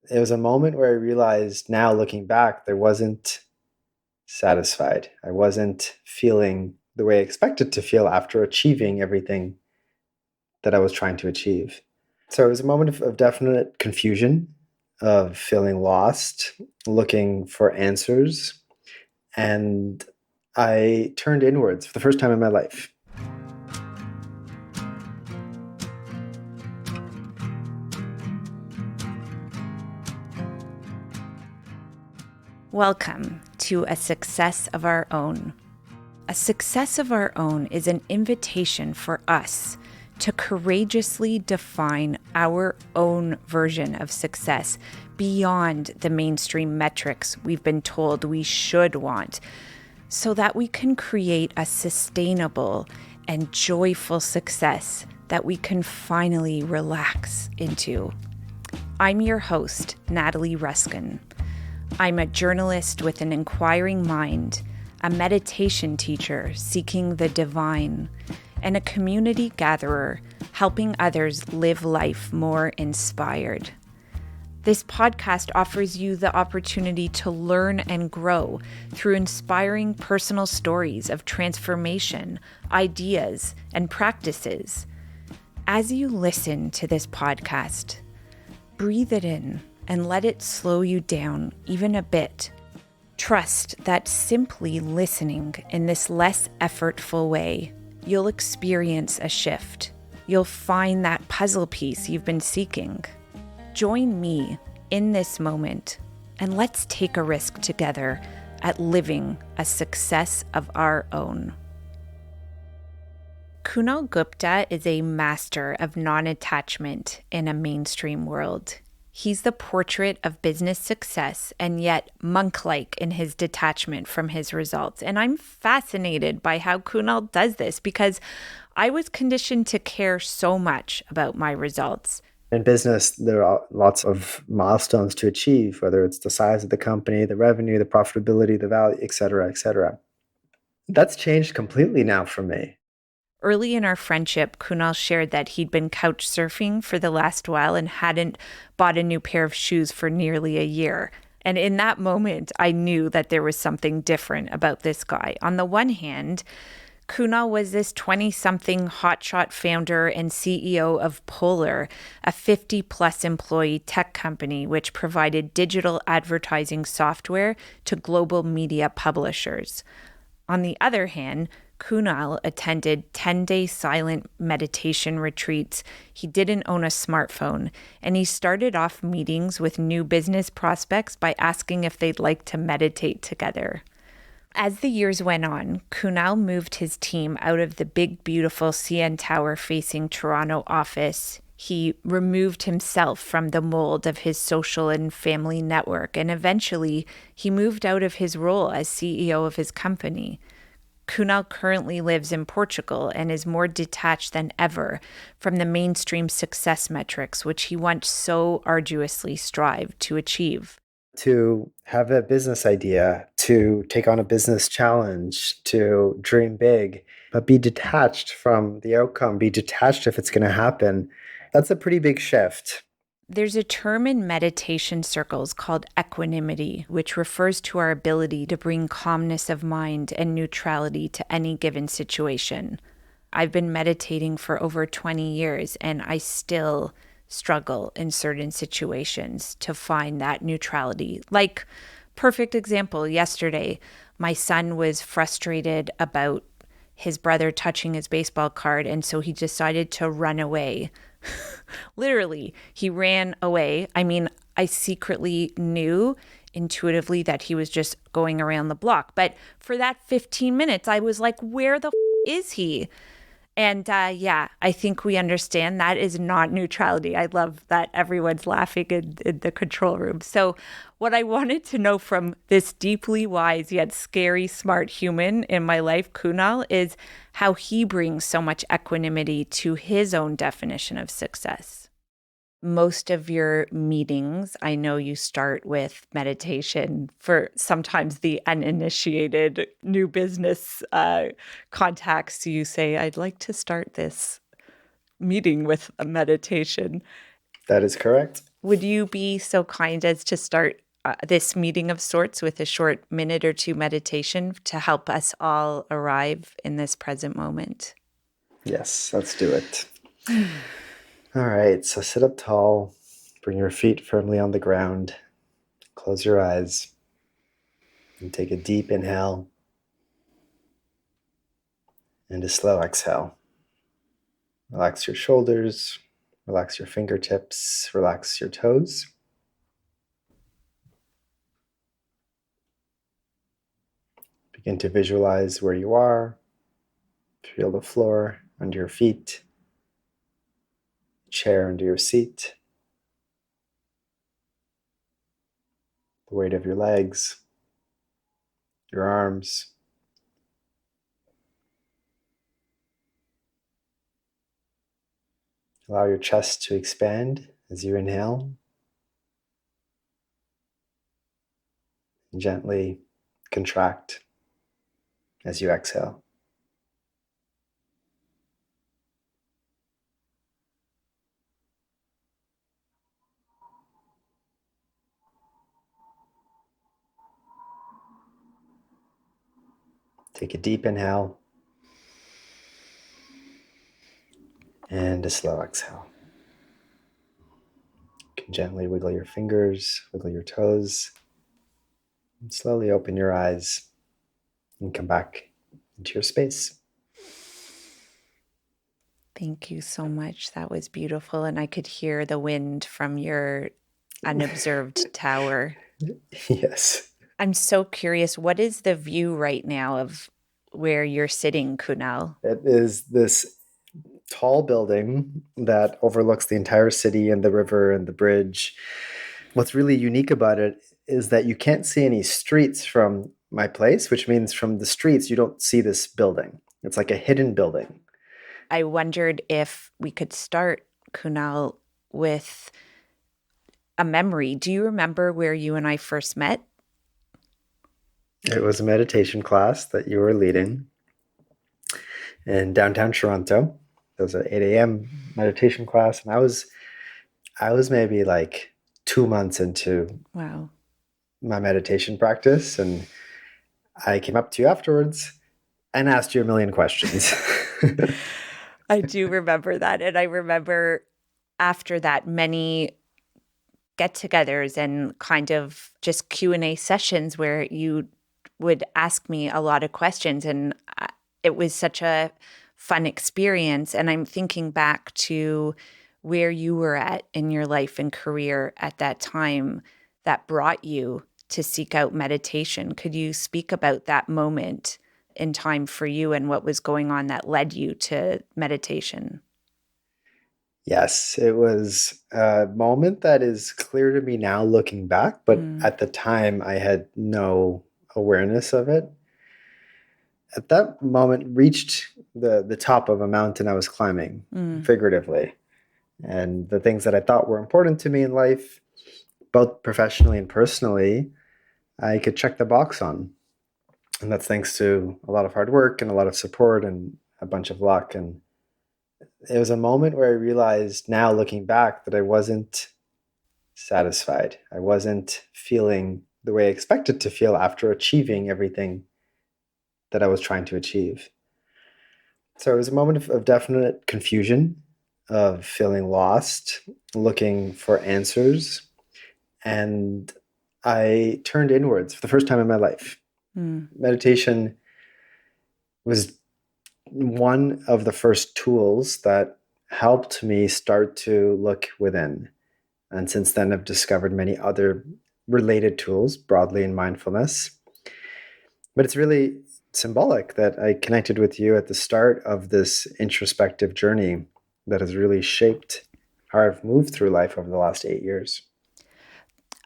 It was a moment where I realized now looking back, I wasn't satisfied. I wasn't feeling the way I expected to feel after achieving everything that I was trying to achieve. So it was a moment of definite confusion, of feeling lost, looking for answers. And I turned inwards for the first time in my life. Welcome to A Success of Our Own. A success of our own is an invitation for us to courageously define our own version of success beyond the mainstream metrics we've been told we should want, so that we can create a sustainable and joyful success that we can finally relax into. I'm your host, Natalie Ruskin. I'm a journalist with an inquiring mind, a meditation teacher seeking the divine, and a community gatherer helping others live life more inspired. This podcast offers you the opportunity to learn and grow through inspiring personal stories of transformation, ideas, and practices. As you listen to this podcast, breathe it in and let it slow you down even a bit. Trust that simply listening in this less effortful way, you'll experience a shift. You'll find that puzzle piece you've been seeking. Join me in this moment, and let's take a risk together at living a success of our own. Kunal Gupta is a master of non-attachment in a mainstream world. He's the portrait of business success and yet monk-like in his detachment from his results. And I'm fascinated by how Kunal does this because I was conditioned to care so much about my results. In business, there are lots of milestones to achieve, whether it's the size of the company, the revenue, the profitability, the value, et cetera, et cetera. That's changed completely now for me. Early in our friendship, Kunal shared that he'd been couch surfing for the last while and hadn't bought a new pair of shoes for nearly a year. And in that moment, I knew that there was something different about this guy. On the one hand, Kunal was this 20-something hotshot founder and CEO of Polar, a 50-plus employee tech company which provided digital advertising software to global media publishers. On the other hand, Kunal attended 10-day silent meditation retreats. He didn't own a smartphone, and he started off meetings with new business prospects by asking if they'd like to meditate together. As the years went on, Kunal moved his team out of the big, beautiful CN Tower facing Toronto office. He removed himself from the mold of his social and family network, and eventually he moved out of his role as CEO of his company. Kunal currently lives in Portugal and is more detached than ever from the mainstream success metrics which he once so arduously strived to achieve. To have a business idea, to take on a business challenge, to dream big, but be detached from the outcome, be detached if it's going to happen, that's a pretty big shift. There's a term in meditation circles called equanimity, which refers to our ability to bring calmness of mind and neutrality to any given situation. I've been meditating for over 20 years, and I still struggle in certain situations to find that neutrality. Like, perfect example, yesterday, my son was frustrated about his brother touching his baseball card, and so he decided to run away. Literally, he ran away. I mean, I secretly knew intuitively that he was just going around the block. But for that 15 minutes, I was like, where the is he? And I think we understand that is not neutrality. I love that everyone's laughing in the control room. So what I wanted to know from this deeply wise yet scary smart human in my life, Kunal, is how he brings so much equanimity to his own definition of success. Most of your meetings, I know you start with meditation. For sometimes the uninitiated new business contacts, you say, I'd like to start this meeting with a meditation. That is correct. Would you be so kind as to start this meeting of sorts with a short minute or two meditation to help us all arrive in this present moment? Yes, let's do it. All right, so sit up tall, bring your feet firmly on the ground, close your eyes, and take a deep inhale and a slow exhale. Relax your shoulders, relax your fingertips, relax your toes. Begin to visualize where you are. Feel the floor under your feet, chair under your seat, the weight of your legs, your arms. Allow your chest to expand as you inhale, and gently contract as you exhale. Take a deep inhale and a slow exhale. You can gently wiggle your fingers, wiggle your toes, and slowly open your eyes and come back into your space. Thank you so much. That was beautiful. And I could hear the wind from your unobserved tower. Yes. I'm so curious. What is the view right now of where you're sitting, Kunal? It is this tall building that overlooks the entire city and the river and the bridge. What's really unique about it is that you can't see any streets from my place, which means from the streets, you don't see this building. It's like a hidden building. I wondered if we could start, Kunal, with a memory. Do you remember where you and I first met? It was a meditation class that you were leading in downtown Toronto. It was an 8 a.m. meditation class, and I was maybe like 2 months into Wow. my meditation practice, and I came up to you afterwards and asked you a million questions. I do remember that. And I remember after that many get-togethers and kind of just Q&A sessions where you would ask me a lot of questions, and it was such a fun experience. And I'm thinking back to where you were at in your life and career at that time that brought you to seek out meditation. Could you speak about that moment in time for you and what was going on that led you to meditation? Yes, it was a moment that is clear to me now looking back, but Mm, at the time I had no awareness of it. At that moment, reached the top of a mountain I was climbing, mm, figuratively. And the things that I thought were important to me in life, both professionally and personally, I could check the box on. And that's thanks to a lot of hard work and a lot of support and a bunch of luck. And it was a moment where I realized now looking back that I wasn't satisfied. I wasn't feeling the way I expected to feel after achieving everything that I was trying to achieve. So it was a moment of definite confusion, of feeling lost, looking for answers. And I turned inwards for the first time in my life. mm. Meditation was one of the first tools that helped me start to look within. And since then, I've discovered many other related tools broadly in mindfulness. But it's really symbolic that I connected with you at the start of this introspective journey that has really shaped how I've moved through life over the last 8 years.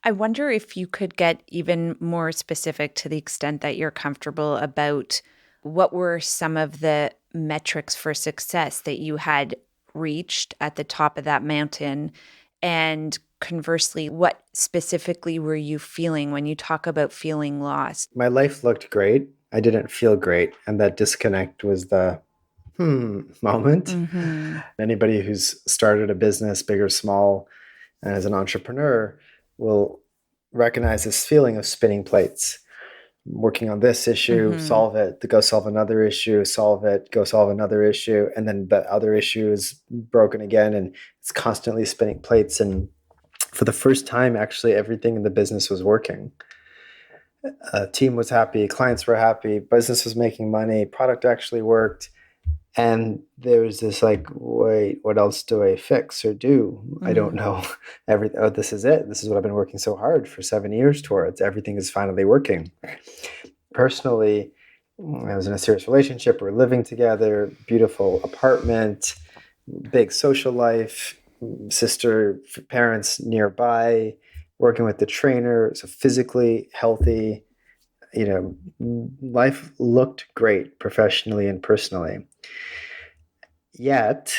I wonder if you could get even more specific to the extent that you're comfortable about what were some of the metrics for success that you had reached at the top of that mountain? And conversely, what specifically were you feeling when you talk about feeling lost? My life looked great. I didn't feel great. And that disconnect was the moment. Mm-hmm. Anybody who's started a business, big or small, and as an entrepreneur will recognize this feeling of spinning plates, working on this issue, Mm-hmm. solve it, to go solve another issue, solve it, go solve another issue, and then the other issue is broken again, and it's constantly spinning plates. And for the first time, actually, everything in the business was working. Team was happy, clients were happy, business was making money, product actually worked. And there was this like, wait, what else do I fix or do? I don't Mm. know. This is it. This is what I've been working so hard for 7 years towards. Everything is finally working. Personally, I was in a serious relationship. We're living together, beautiful apartment, big social life, sister, parents nearby, working with the trainer. So physically healthy, life looked great professionally and personally. Yet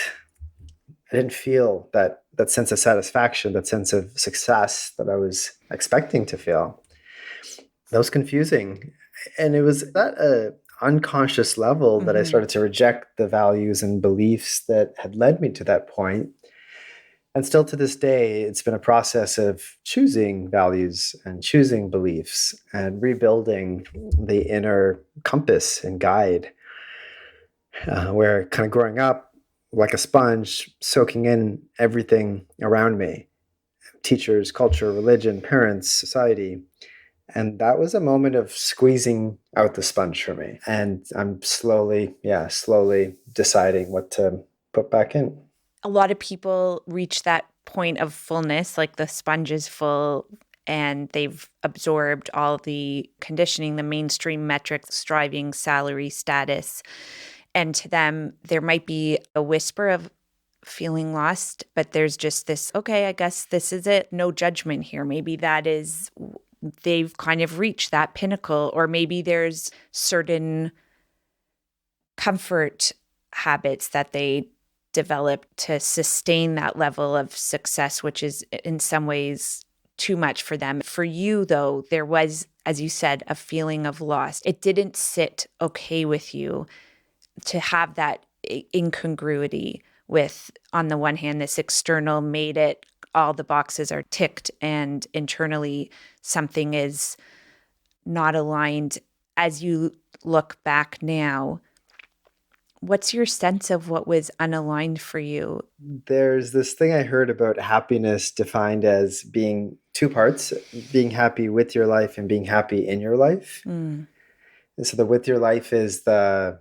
I didn't feel that sense of satisfaction, that sense of success that I was expecting to feel. That was confusing. And it was at a unconscious level that I Mm-hmm. started to reject the values and beliefs that had led me to that point. And still to this day, it's been a process of choosing values and choosing beliefs and rebuilding the inner compass and guide, where kind of growing up like a sponge, soaking in everything around me, teachers, culture, religion, parents, society. And that was a moment of squeezing out the sponge for me. And I'm slowly deciding what to put back in. A lot of people reach that point of fullness, like the sponge is full and they've absorbed all the conditioning, the mainstream metrics, striving, salary, status. And to them, there might be a whisper of feeling lost, but there's just this, okay, I guess this is it. No judgment here. Maybe that is, they've kind of reached that pinnacle, or maybe there's certain comfort habits that they develop to sustain that level of success, which is in some ways too much for them. For you, though, there was, as you said, a feeling of loss. It didn't sit okay with you to have that incongruity with, on the one hand, this external made it, all the boxes are ticked, and internally something is not aligned. As you look back now, what's your sense of what was unaligned for you? There's this thing I heard about happiness defined as being two parts, being happy with your life and being happy in your life. Mm, And so the with your life is the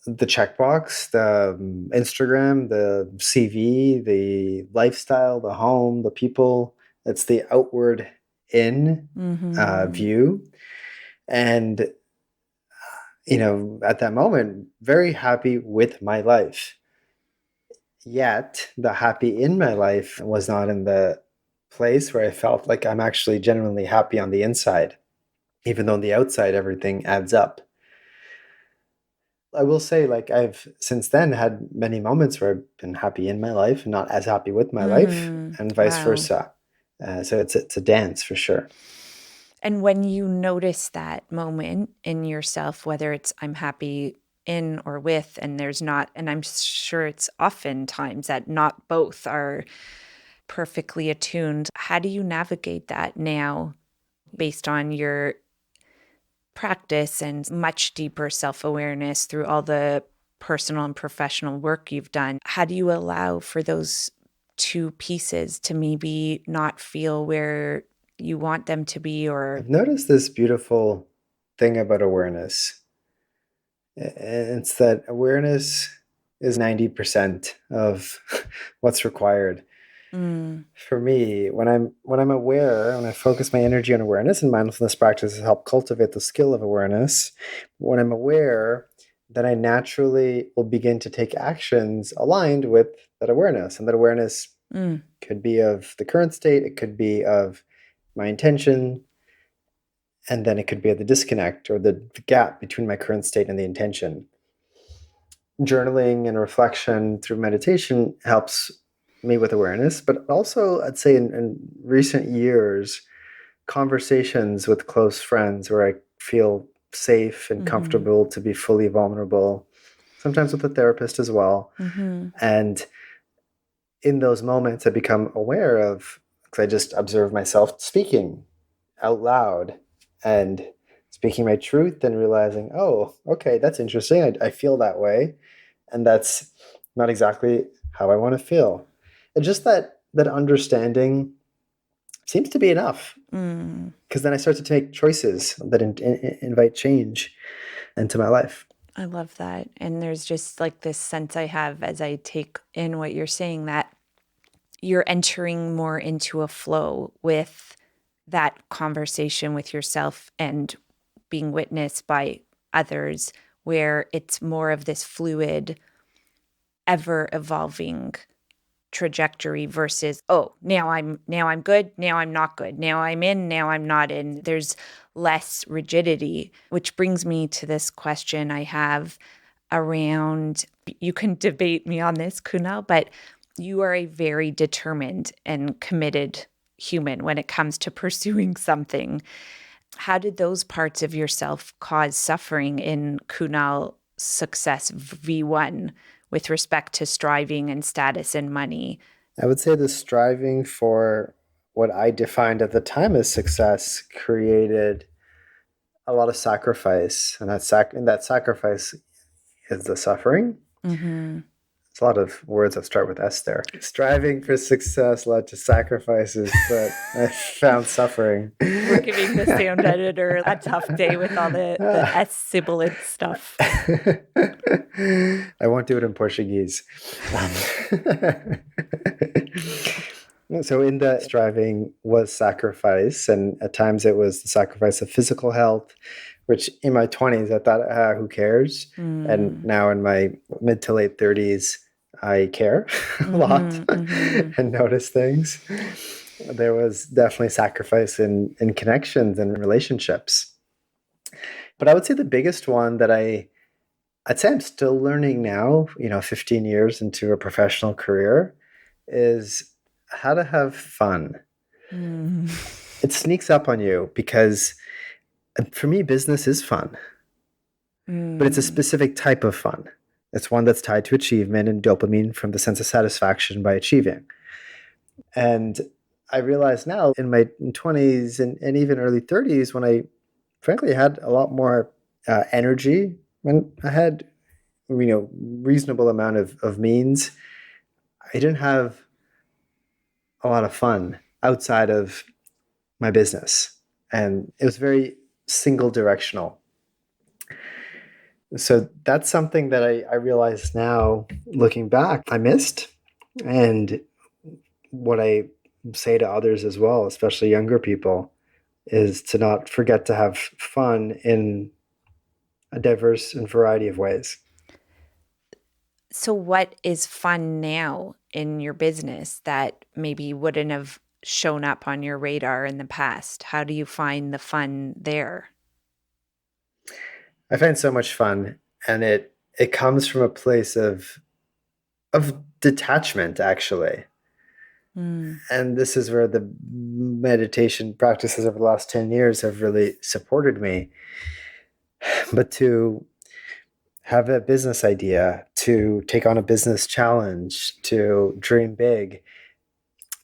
checkbox, the Instagram, the CV, the lifestyle, the home, the people. It's the outward in mm-hmm, view. And, at that moment, very happy with my life. Yet the happy in my life was not in the place where I felt like I'm actually genuinely happy on the inside, even though on the outside everything adds up. I will say, like, I've since then had many moments where I've been happy in my life and not as happy with my life, mm, and vice wow. versa. So it's a dance for sure. And when you notice that moment in yourself, whether it's I'm happy in or with, and there's not, and I'm sure it's oftentimes that not both are perfectly attuned, how do you navigate that now based on your practice and much deeper self awareness through all the personal and professional work you've done? How do you allow for those two pieces to maybe not feel where you want them to be? Or, I've noticed this beautiful thing about awareness. It's that awareness is 90% of what's required. mm, For me, when I'm aware, when I focus my energy on awareness, and mindfulness practices help cultivate the skill of awareness, when I'm aware, then I naturally will begin to take actions aligned with that awareness. And that awareness mm, could be of the current state, it could be of my intention, and then it could be of the disconnect or the gap between my current state and the intention. Journaling and reflection through meditation helps me with awareness, but also I'd say in recent years, conversations with close friends where I feel safe and mm-hmm, comfortable to be fully vulnerable, sometimes with a therapist as well. mm-hmm, And in those moments, I become aware of, because I just observe myself speaking out loud and speaking my truth and realizing, oh, okay, that's interesting. I feel that way. And that's not exactly how I want to feel. And just that understanding seems to be enough. Because then I start to make choices that invite change into my life. I love that. And there's just like this sense I have as I take in what you're saying, that you're entering more into a flow with that conversation with yourself and being witnessed by others, where it's more of this fluid, ever evolving trajectory versus, oh, now I'm good, now I'm not good, now I'm in, now I'm not in. There's less rigidity, which brings me to this question I have around, you can debate me on this, Kunal, but you are a very determined and committed human when it comes to pursuing something. How did those parts of yourself cause suffering in Kunal Success V1 with respect to striving and status and money? I would say the striving for what I defined at the time as success created a lot of sacrifice, and that sacrifice is the suffering. Mm-hmm. It's a lot of words that start with S there. Striving for success led to sacrifices that I found suffering. We're giving the sound editor a tough day with all the S sibilant stuff. I won't do it in Portuguese. So in the striving was sacrifice, and at times it was the sacrifice of physical health, which in my 20s I thought, who cares? And now in my mid to late 30s, I care a lot and notice things. There was definitely sacrifice in connections and relationships. But I would say the biggest one that I'd say I'm still learning now, 15 years into a professional career, is how to have fun. It sneaks up on you because for me, business is fun, but it's a specific type of fun. It's one that's tied to achievement and dopamine from the sense of satisfaction by achieving. And I realize now in my 20s and even early 30s, when I frankly had a lot more energy, when I had reasonable amount of means, I didn't have a lot of fun outside of my business. And it was very single directional. So that's something that I realize now, looking back, I missed. And what I say to others as well, especially younger people, is to not forget to have fun in a diverse and variety of ways. So, what is fun now in your business that maybe wouldn't have shown up on your radar in the past? How do you find the fun there? I find so much fun, and it comes from a place of detachment, actually. And this is where the meditation practices over the last 10 years have really supported me. But to have a business idea, to take on a business challenge, to dream big,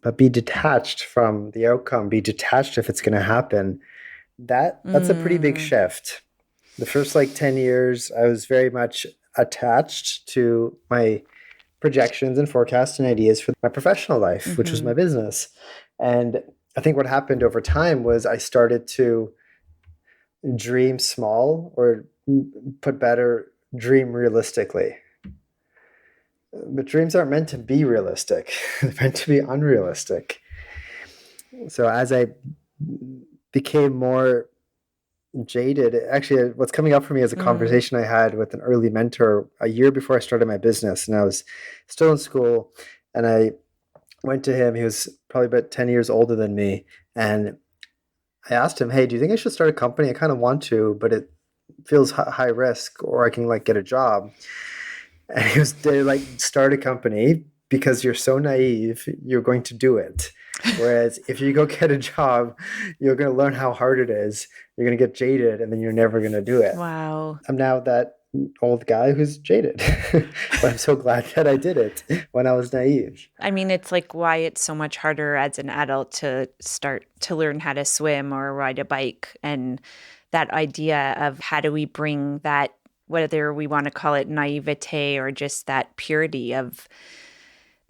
but be detached from the outcome, be detached if it's going to happen, that's a pretty big shift. The first 10 years, I was very much attached to my projections and forecasts and ideas for my professional life, which was my business. And I think what happened over time was I started to dream small, or put better, dream realistically. But dreams aren't meant to be realistic. They're meant to be unrealistic. So as I became more jaded, actually what's coming up for me is a conversation I had with an early mentor a year before I started my business, and I was still in school, and I went to him. He was probably about 10 years older than me, and I asked him, hey, do you think I should start a company? I kind of want to, but it feels high risk, or I can get a job. And he was start a company, because you're so naive, you're going to do it. Whereas if you go get a job, you're going to learn how hard it is. You're going to get jaded, and then you're never going to do it. Wow. I'm now that old guy who's jaded. But I'm so glad that I did it when I was naive. I mean, it's like why it's so much harder as an adult to start to learn how to swim or ride a bike. And that idea of how do we bring that, whether we want to call it naivete or just that purity of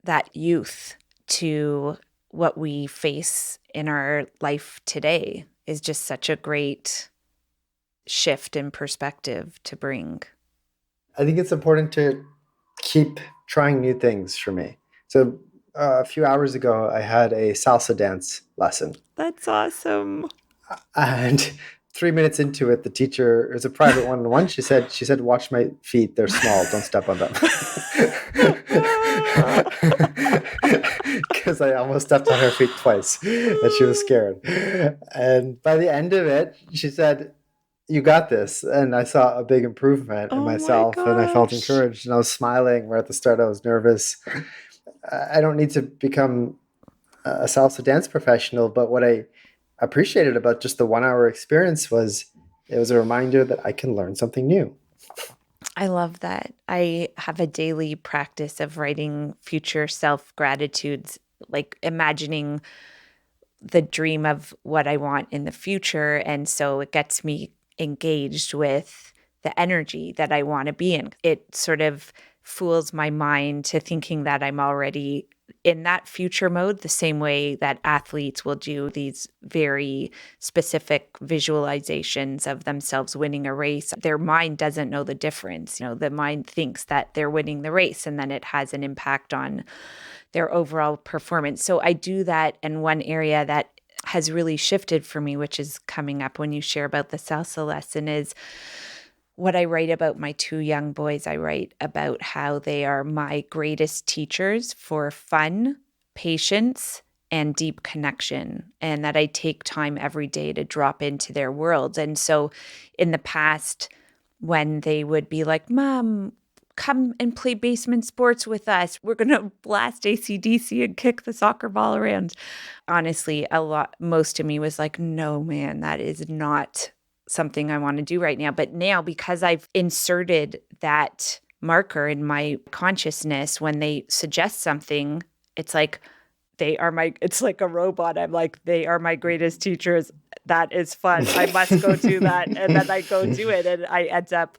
that youth to what we face in our life today is just such a great shift in perspective to bring. I think it's important to keep trying new things for me. So a few hours ago, I had a salsa dance lesson. That's awesome. And 3 minutes into it, the teacher, it was a private one-on-one. She said, watch my feet. They're small. Don't step on them. Because I almost stepped on her feet twice and she was scared. And by the end of it, she said, you got this. And I saw a big improvement in Oh my myself and I felt gosh. encouraged and I was smiling, where at the start I was nervous. I don't need to become a salsa dance professional, but what I appreciated about just the 1 hour experience was it was a reminder that I can learn something new. I love that. I have a daily practice of writing future self gratitudes, like imagining the dream of what I want in the future. And so it gets me engaged with the energy that I want to be in. It sort of fools my mind to thinking that I'm already in that future mode, the same way that athletes will do these very specific visualizations of themselves winning a race. Their mind doesn't know the difference. You know, the mind thinks that they're winning the race and then it has an impact on their overall performance. So I do that. And one area that has really shifted for me, which is coming up when you share about the salsa lesson, is what I write about my two young boys. I write about how they are my greatest teachers for fun, patience, and deep connection, and that I take time every day to drop into their worlds. And so in the past, when they would be like, Mom, come and play basement sports with us. We're going to blast AC/DC and kick the soccer ball around. Honestly, most of me was like, no, man, that is not something I want to do right now. But now, because I've inserted that marker in my consciousness, when they suggest something, it's like, it's like a robot. I'm like, they are my greatest teachers. That is fun. I must go do that. And then I go do it. And I end up,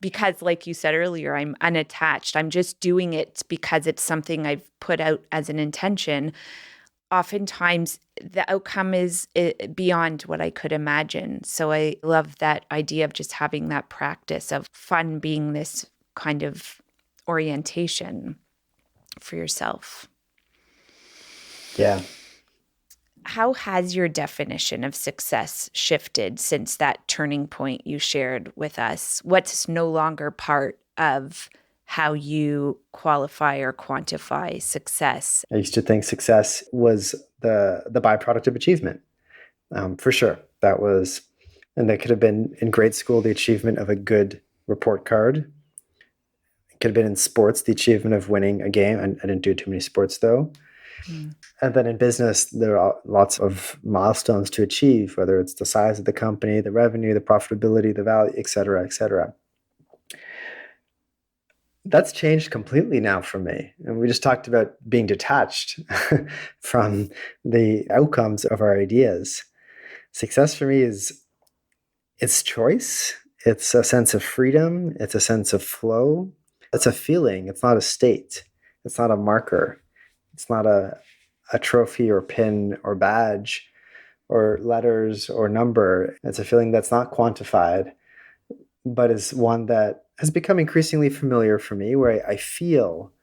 because like you said earlier, I'm unattached. I'm just doing it because it's something I've put out as an intention. Oftentimes the outcome is beyond what I could imagine. So I love that idea of just having that practice of fun being this kind of orientation for yourself. Yeah. How has your definition of success shifted since that turning point you shared with us? What's no longer part of how you qualify or quantify success? I used to think success was the byproduct of achievement. For sure. And that could have been in grade school, the achievement of a good report card. It could have been in sports, the achievement of winning a game. I didn't do too many sports though. And then in business, there are lots of milestones to achieve, whether it's the size of the company, the revenue, the profitability, the value, et cetera, et cetera. That's changed completely now for me. And we just talked about being detached from the outcomes of our ideas. Success for me is it's choice. It's a sense of freedom. It's a sense of flow. It's a feeling. It's not a state. It's not a marker. It's not a trophy or pin or badge or letters or number. It's a feeling that's not quantified, but is one that has become increasingly familiar for me, where I feel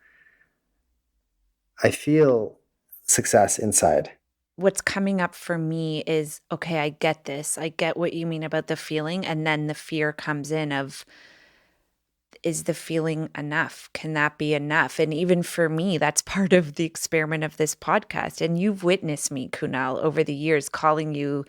success inside. What's coming up for me is, okay, I get this. I get what you mean about the feeling. And then the fear comes in of, is the feeling enough? Can that be enough? And even for me, that's part of the experiment of this podcast. And you've witnessed me, Kunal, over the years, calling you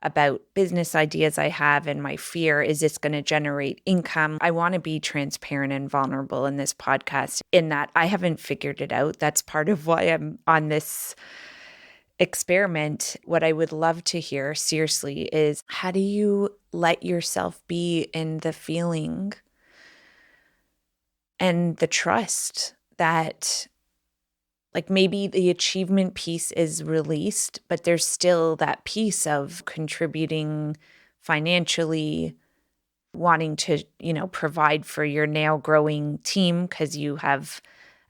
about business ideas I have, and my fear, is this going to generate income? I want to be transparent and vulnerable in this podcast, in that I haven't figured it out. That's part of why I'm on this experiment. What I would love to hear, seriously, is how do you let yourself be in the feeling and the trust that, like, maybe the achievement piece is released, but there's still that piece of contributing financially, wanting to, provide for your now growing team because you have,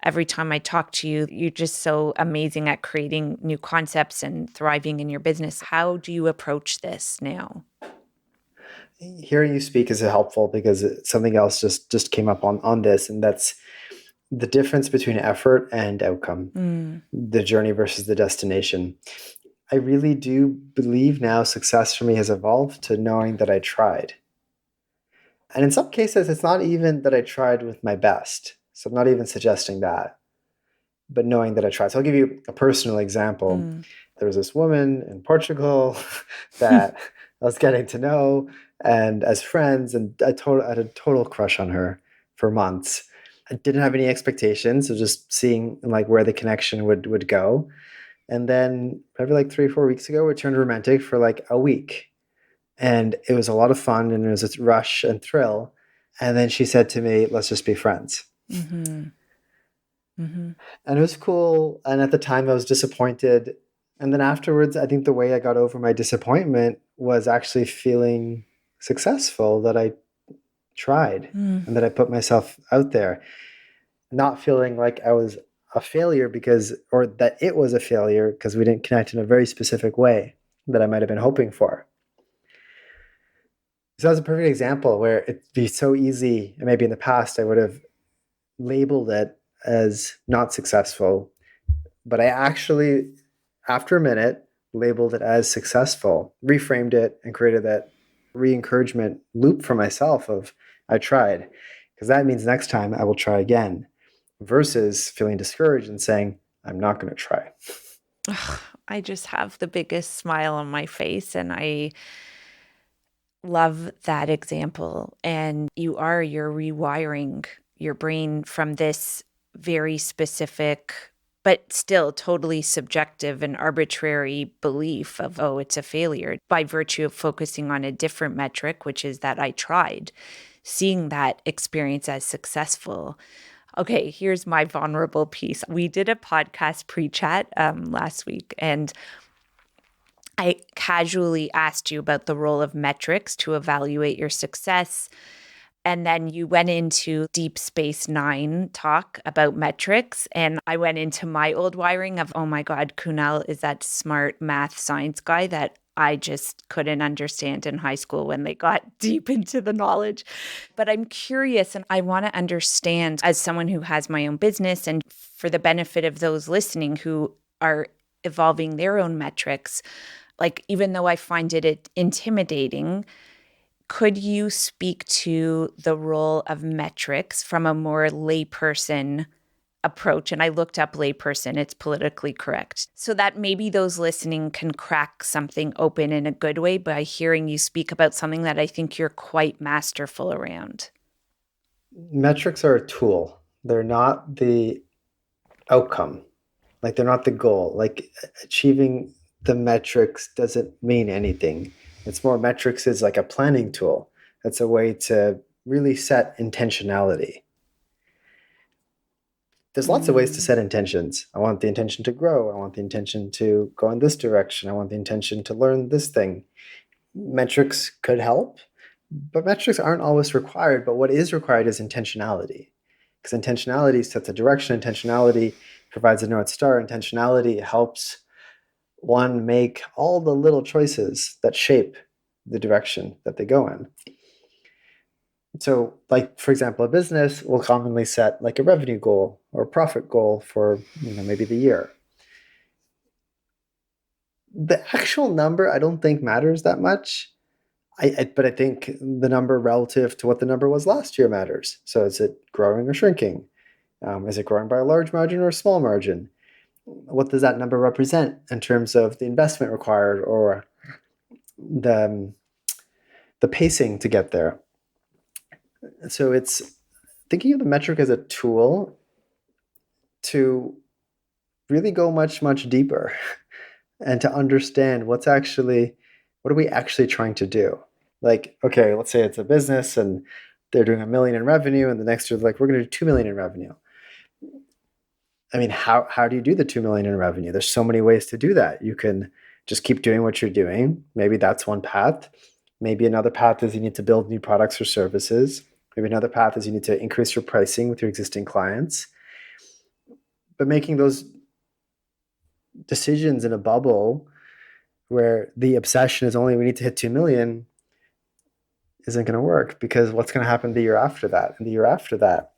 every time I talk to you, you're just so amazing at creating new concepts and thriving in your business. How do you approach this now? Hearing you speak is helpful because something else just came up on this, and that's the difference between effort and outcome, Mm. the journey versus the destination. I really do believe now success for me has evolved to knowing that I tried. And in some cases, it's not even that I tried with my best. So I'm not even suggesting that, but knowing that I tried. So I'll give you a personal example. Mm. There was this woman in Portugal that I was getting to know and as friends, and I had a total crush on her for months. I didn't have any expectations, so just seeing like where the connection would go. And then maybe like 3 or 4 weeks ago, we turned romantic for like a week. And it was a lot of fun and it was a rush and thrill. And then she said to me, let's just be friends. Mm-hmm. Mm-hmm. And it was cool. And at the time, I was disappointed. And then afterwards, I think the way I got over my disappointment was actually feeling successful that I tried Mm. and that I put myself out there, not feeling like I was a failure or that it was a failure because we didn't connect in a very specific way that I might have been hoping for. So that's a perfect example where it'd be so easy, and maybe in the past I would have labeled it as not successful, but I actually, after a minute, labeled it as successful, reframed it, and created that re-encouragement loop for myself of I tried. Because that means next time I will try again, versus feeling discouraged and saying, I'm not going to try. Ugh, I just have the biggest smile on my face, and I love that example. And you're rewiring your brain from this very specific, but still totally subjective and arbitrary belief of, oh, it's a failure, by virtue of focusing on a different metric, which is that I tried, seeing that experience as successful. Okay, here's my vulnerable piece. We did a podcast pre-chat last week, and I casually asked you about the role of metrics to evaluate your success. And then you went into Deep Space Nine talk about metrics. And I went into my old wiring of, oh my God, Kunal is that smart math science guy that I just couldn't understand in high school when they got deep into the knowledge. But I'm curious and I want to understand, as someone who has my own business and for the benefit of those listening who are evolving their own metrics, like, even though I find it intimidating, could you speak to the role of metrics from a more layperson approach? And I looked up layperson, it's politically correct. So that maybe those listening can crack something open in a good way by hearing you speak about something that I think you're quite masterful around. Metrics are a tool, they're not the outcome. Like they're not the goal. Like achieving the metrics doesn't mean anything. It's more metrics is like a planning tool. It's a way to really set intentionality. There's lots of ways to Mm. set intentions. I want the intention to grow. I want the intention to go in this direction. I want the intention to learn this thing. Metrics could help, but metrics aren't always required. But what is required is intentionality. Because intentionality sets a direction, intentionality provides a North Star, intentionality helps one make all the little choices that shape the direction that they go in. So, like for example, a business will commonly set like a revenue goal or a profit goal for maybe the year. The actual number I don't think matters that much. But I think the number relative to what the number was last year matters. So is it growing or shrinking? Is it growing by a large margin or a small margin? What does that number represent in terms of the investment required or the the pacing to get there? So it's thinking of the metric as a tool to really go much, much deeper and to understand what are we actually trying to do? Like, okay, let's say it's a business and they're doing 1 million in revenue, and the next year they're like, we're going to do 2 million in revenue. I mean, how do you do the 2 million in revenue? There's so many ways to do that. You can just keep doing what you're doing. Maybe that's one path. Maybe another path is you need to build new products or services. Maybe another path is you need to increase your pricing with your existing clients. But making those decisions in a bubble where the obsession is only we need to hit 2 million isn't going to work, because what's going to happen the year after that and the year after that?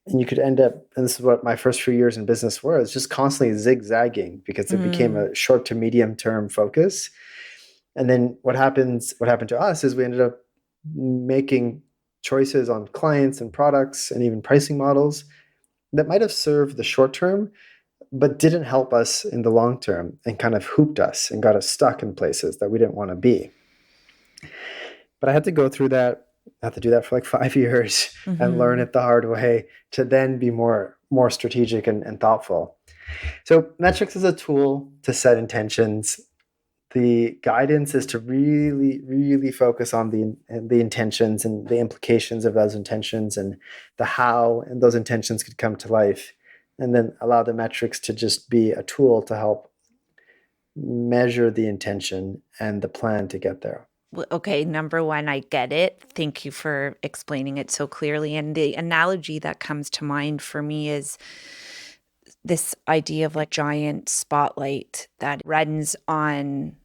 And you could end up, and this is what my first few years in business were, is just constantly zigzagging, because it became a short to medium term focus. And then what happened to us is we ended up making choices on clients and products and even pricing models that might have served the short term, but didn't help us in the long term, and kind of hooped us and got us stuck in places that we didn't want to be. But I had to go through that. I had to do that for like 5 years and learn it the hard way to then be more strategic and thoughtful. So metrics is a tool to set intentions. The guidance is to really, really focus on the intentions and the implications of those intentions, and the how and those intentions could come to life, and then allow the metrics to just be a tool to help measure the intention and the plan to get there. Okay, number one, I get it. Thank you for explaining it so clearly. And the analogy that comes to mind for me is this idea of like giant spotlight that runs on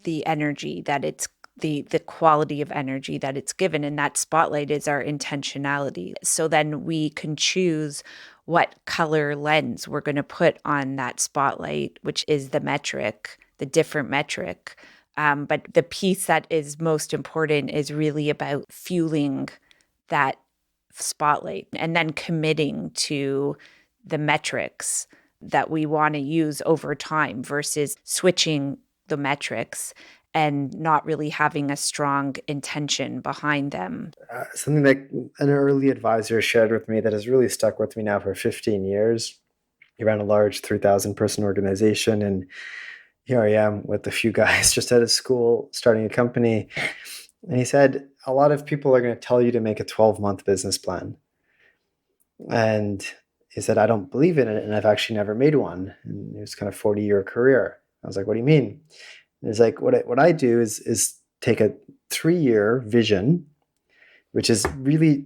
the energy that it's the quality of energy that it's given, and that spotlight is our intentionality. So then we can choose what color lens we're going to put on that spotlight, which is the metric, the different metric. But the piece that is most important is really about fueling that spotlight and then committing to the metrics that we want to use over time versus switching the metrics and not really having a strong intention behind them. Something that an early advisor shared with me that has really stuck with me now for 15 years. He ran a large 3,000 person organization, and here I am with a few guys just out of school starting a company. And he said, a lot of people are going to tell you to make a 12-month business plan. And he said, I don't believe in it, and I've actually never made one. And it was kind of 40-year career. I was like, what do you mean? And he's like, what I do is take a 3-year vision, which is really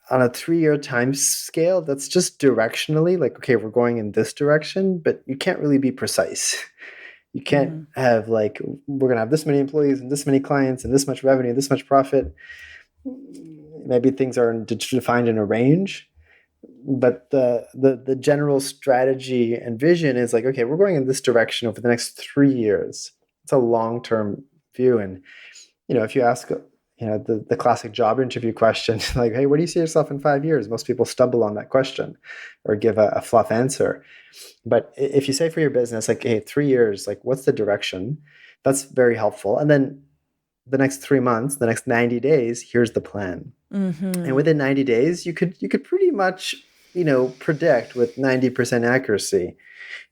on a 3-year time scale. That's just directionally like, okay, we're going in this direction, but you can't really be precise. You can't have like, we're going to have this many employees and this many clients and this much revenue, this much profit. Maybe things are defined in a range, but the general strategy and vision is like, okay, we're going in this direction over the next 3 years. It's a long-term view. And, if you ask, the classic job interview question, like, hey, where do you see yourself in 5 years? Most people stumble on that question or give a fluff answer. But if you say for your business, like, hey, 3 years, like, what's the direction? That's very helpful. And then the next 3 months, the next 90 days, here's the plan. And within 90 days, you could pretty much, predict with 90% accuracy,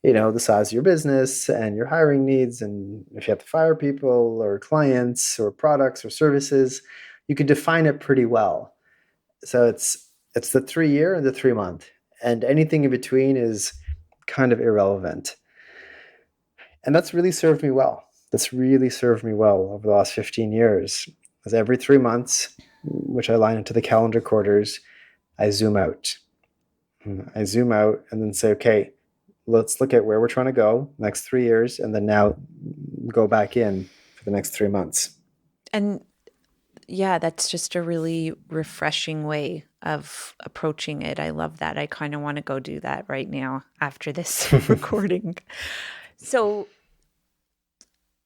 the size of your business and your hiring needs. And if you have to fire people or clients or products or services, you can define it pretty well. So it's the 3-year and the 3-month, and anything in between is kind of irrelevant. And that's really served me well. Over the last 15 years. As every 3 months, which I line into the calendar quarters, I zoom out. And then say, okay, let's look at where we're trying to go next 3 years, and then now go back in for the next 3 months. And yeah, that's just a really refreshing way of approaching it. I love that. I kind of want to go do that right now after this recording. So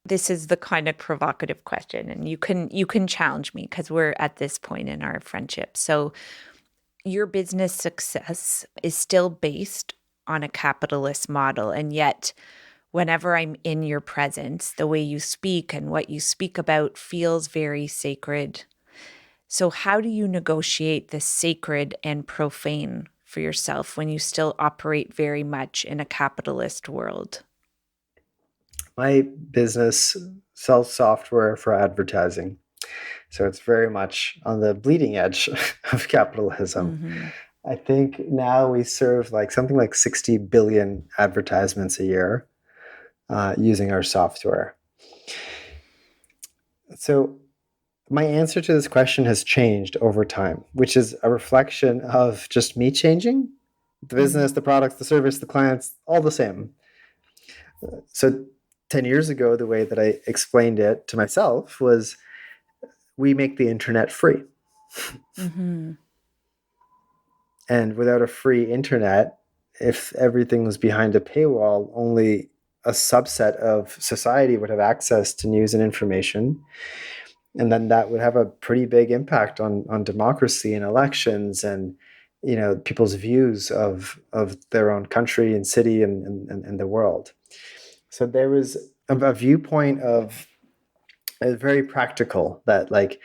this is the kind of provocative question, and you can challenge me because we're at this point in our friendship. So your business success is still based on a capitalist model, and yet whenever I'm in your presence, the way you speak and what you speak about feels very sacred. So how do you negotiate the sacred and profane for yourself when you still operate very much in a capitalist world? My business sells software for advertising. So it's very much on the bleeding edge of capitalism. Mm-hmm. I think now we serve like something like 60 billion advertisements a year using our software. So my answer to this question has changed over time, which is a reflection of just me changing. The Mm-hmm. business, the products, the service, the clients, all the same. So 10 years ago, the way that I explained it to myself was we make the internet free. Mm-hmm. And without a free internet, if everything was behind a paywall, only a subset of society would have access to news and information. And then that would have a pretty big impact on democracy and elections and people's views of their own country and city and the world. So there was a viewpoint of very practical that like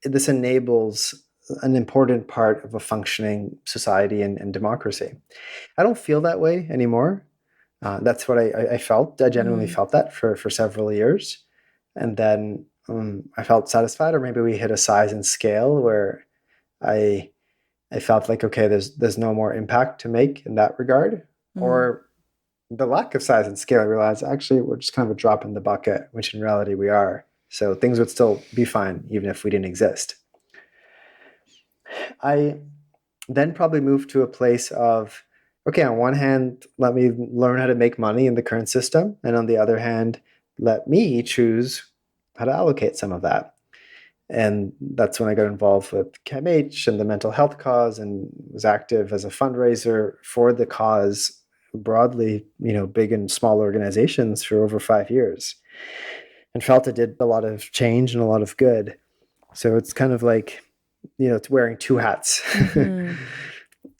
this enables an important part of a functioning society and democracy. I don't feel that way anymore. That's what I felt. I genuinely Mm-hmm. felt that for several years. And then I felt satisfied, or maybe we hit a size and scale where I I felt like, okay, there's no more impact to make in that regard. Or the lack of size and scale, I realized actually we're just kind of a drop in the bucket, which in reality we are. So things would still be fine even if we didn't exist. I then probably move to a place of, okay, on one hand, let me learn how to make money in the current system. And on the other hand, let me choose how to allocate some of that. And that's when I got involved with CAMH and the mental health cause and was active as a fundraiser for the cause broadly, big and small organizations for over 5 years and felt it did a lot of change and a lot of good. So it's kind of like, it's wearing two hats. Mm-hmm.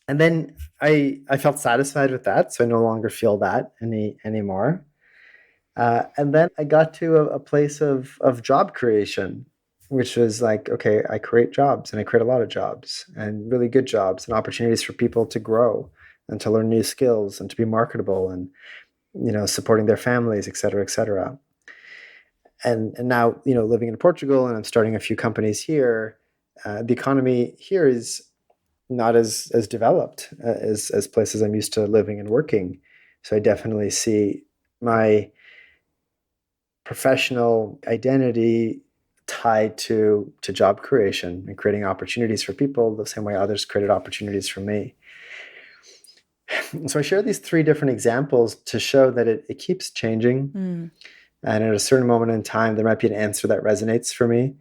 And then I felt satisfied with that, so I no longer feel that anymore. And then I got to a place of job creation, which was like, okay, I create jobs and I create a lot of jobs and really good jobs and opportunities for people to grow and to learn new skills and to be marketable and supporting their families, et cetera, et cetera. And now living in Portugal and I'm starting a few companies here. The economy here is not as developed as places I'm used to living and working. So I definitely see my professional identity tied to job creation and creating opportunities for people the same way others created opportunities for me. So I share these three different examples to show that it keeps changing. Mm. And at a certain moment in time, there might be an answer that resonates for me.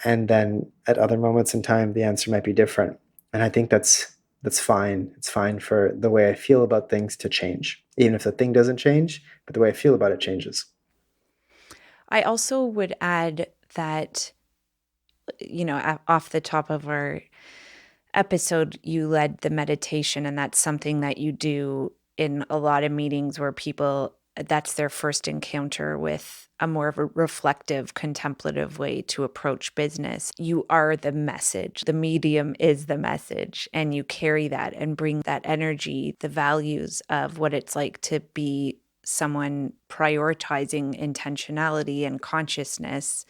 And then at other moments in time, the answer might be different. And I think that's fine. It's fine for the way I feel about things to change, even if the thing doesn't change, but the way I feel about it changes. I also would add that, off the top of our episode, you led the meditation, and that's something that you do in a lot of meetings where people, that's their first encounter with a more of a reflective, contemplative way to approach business. You are the message. The medium is the message, and you carry that and bring that energy, the values of what it's like to be someone prioritizing intentionality and consciousness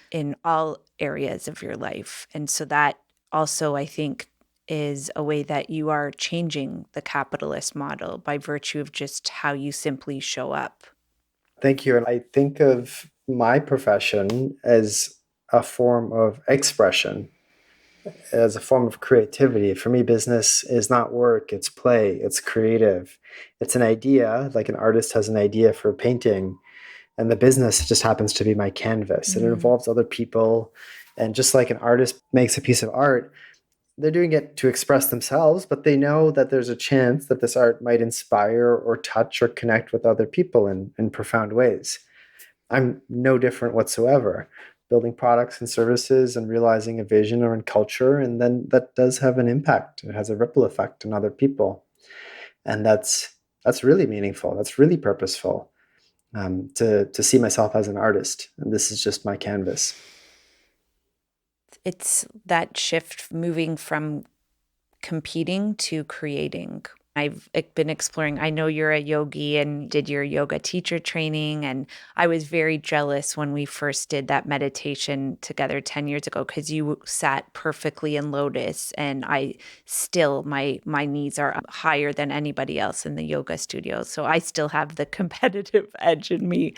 in all areas of your life. And so that also, I think, is a way that you are changing the capitalist model by virtue of just how you simply show up. Thank you. And I think of my profession as a form of expression, as a form of creativity. For me, business is not work, it's play, it's creative. It's an idea, like an artist has an idea for painting, and the business just happens to be my canvas. And it Mm. involves other people. And just like an artist makes a piece of art, they're doing it to express themselves, but they know that there's a chance that this art might inspire or touch or connect with other people in profound ways. I'm no different whatsoever. Building products and services and realizing a vision or in culture, and then that does have an impact. It has a ripple effect on other people, and that's really meaningful. That's really purposeful. To see myself as an artist, and this is just my canvas. It's that shift moving from competing to creating. I've been exploring. I know you're a yogi and did your yoga teacher training. And I was very jealous when we first did that meditation together 10 years ago because you sat perfectly in lotus. And I still, my knees are higher than anybody else in the yoga studio. So I still have the competitive edge in me.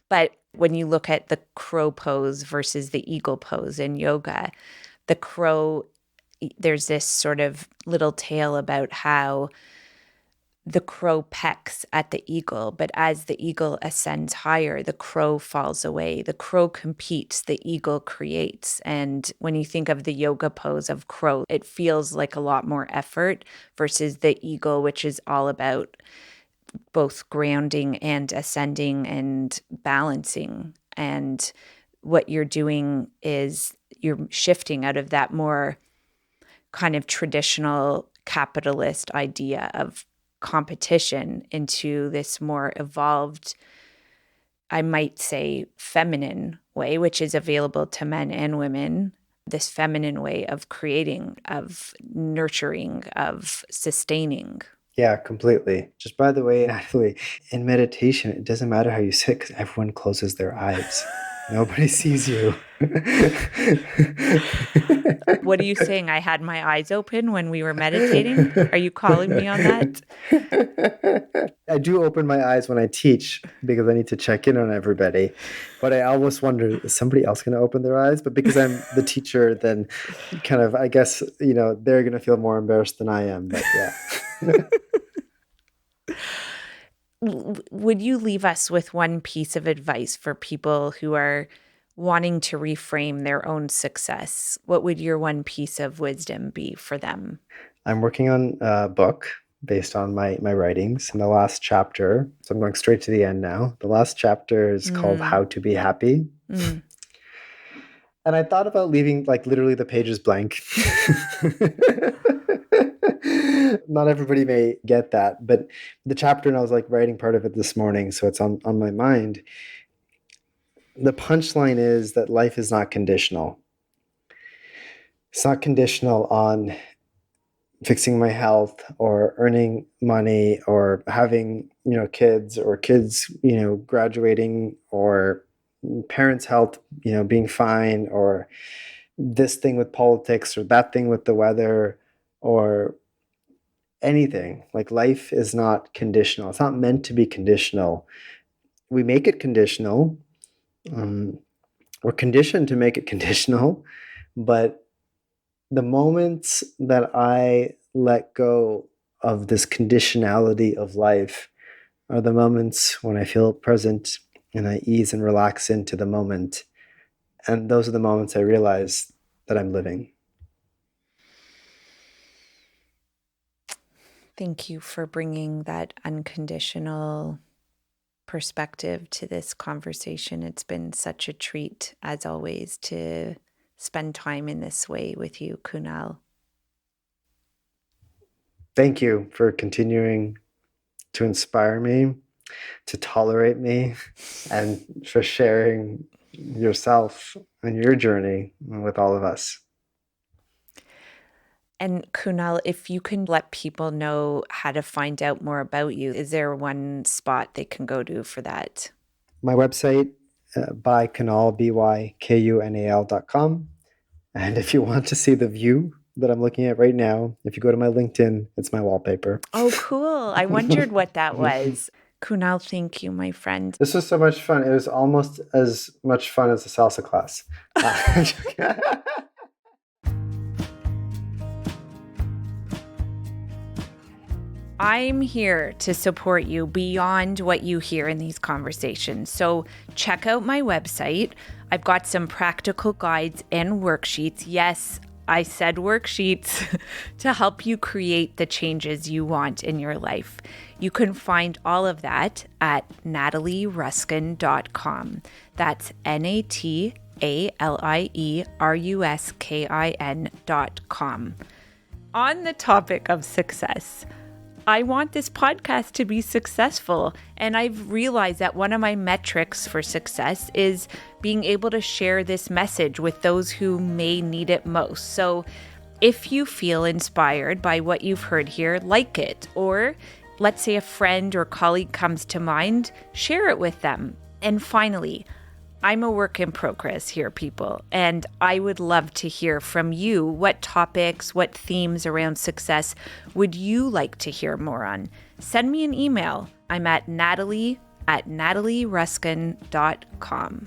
But when you look at the crow pose versus the eagle pose in yoga, the crow, there's this sort of little tale about how the crow pecks at the eagle, but as the eagle ascends higher, the crow falls away. The crow competes, the eagle creates. And when you think of the yoga pose of crow, it feels like a lot more effort versus the eagle, which is all about both grounding and ascending and balancing. And what you're doing is you're shifting out of that more kind of traditional capitalist idea of competition into this more evolved, I might say, feminine way, which is available to men and women. This feminine way of creating, of nurturing, of sustaining. Yeah, completely. Just by the way, Natalie, in meditation, it doesn't matter how you sit because everyone closes their eyes. Nobody sees you. What are you saying? I had my eyes open when we were meditating? Are you calling me on that? I do open my eyes when I teach because I need to check in on everybody. But I almost wonder, is somebody else going to open their eyes? But because I'm the teacher, then kind of, I guess, they're going to feel more embarrassed than I am. But yeah. Would you leave us with one piece of advice for people who are wanting to reframe their own success? What would your one piece of wisdom be for them? I'm working on a book based on my writings. In the last chapter, so I'm going straight to the end now. The last chapter is called How to Be Happy. And I thought about leaving like literally the pages blank. Not everybody may get that, but the chapter, and I was like writing part of it this morning, so it's on my mind. The punchline is that life is not conditional. It's not conditional on fixing my health or earning money or having, kids or kids, graduating or parents' health, being fine, or this thing with politics or that thing with the weather or anything. Like life is not conditional. It's not meant to be conditional. We make it conditional. We're conditioned to make it conditional, but the moments that I let go of this conditionality of life are the moments when I feel present and I ease and relax into the moment. And those are the moments I realize that I'm living. Thank you for bringing that unconditional perspective to this conversation. It's been such a treat, as always, to spend time in this way with you, Kunal. Thank you for continuing to inspire me, to tolerate me, and for sharing yourself and your journey with all of us. And Kunal, if you can let people know how to find out more about you, is there one spot they can go to for that? My website, by Kunal, BYKUNAL.com. And if you want to see the view that I'm looking at right now, if you go to my LinkedIn, it's my wallpaper. Oh, cool. I wondered what that was. Kunal, thank you, my friend. This was so much fun. It was almost as much fun as a salsa class. I'm here to support you beyond what you hear in these conversations. So check out my website. I've got some practical guides and worksheets. Yes, I said worksheets to help you create the changes you want in your life. You can find all of that at natalieruskin.com. That's NATALIERUSKIN.com. On the topic of success, I want this podcast to be successful. And I've realized that one of my metrics for success is being able to share this message with those who may need it most. So If you feel inspired by what you've heard here, like it. Or let's say a friend or colleague comes to mind, share it with them. And finally, I'm a work in progress here, people, and I would love to hear from you. What topics, what themes around success would you like to hear more on? Send me an email. I'm at Natalie@natalieruskin.com.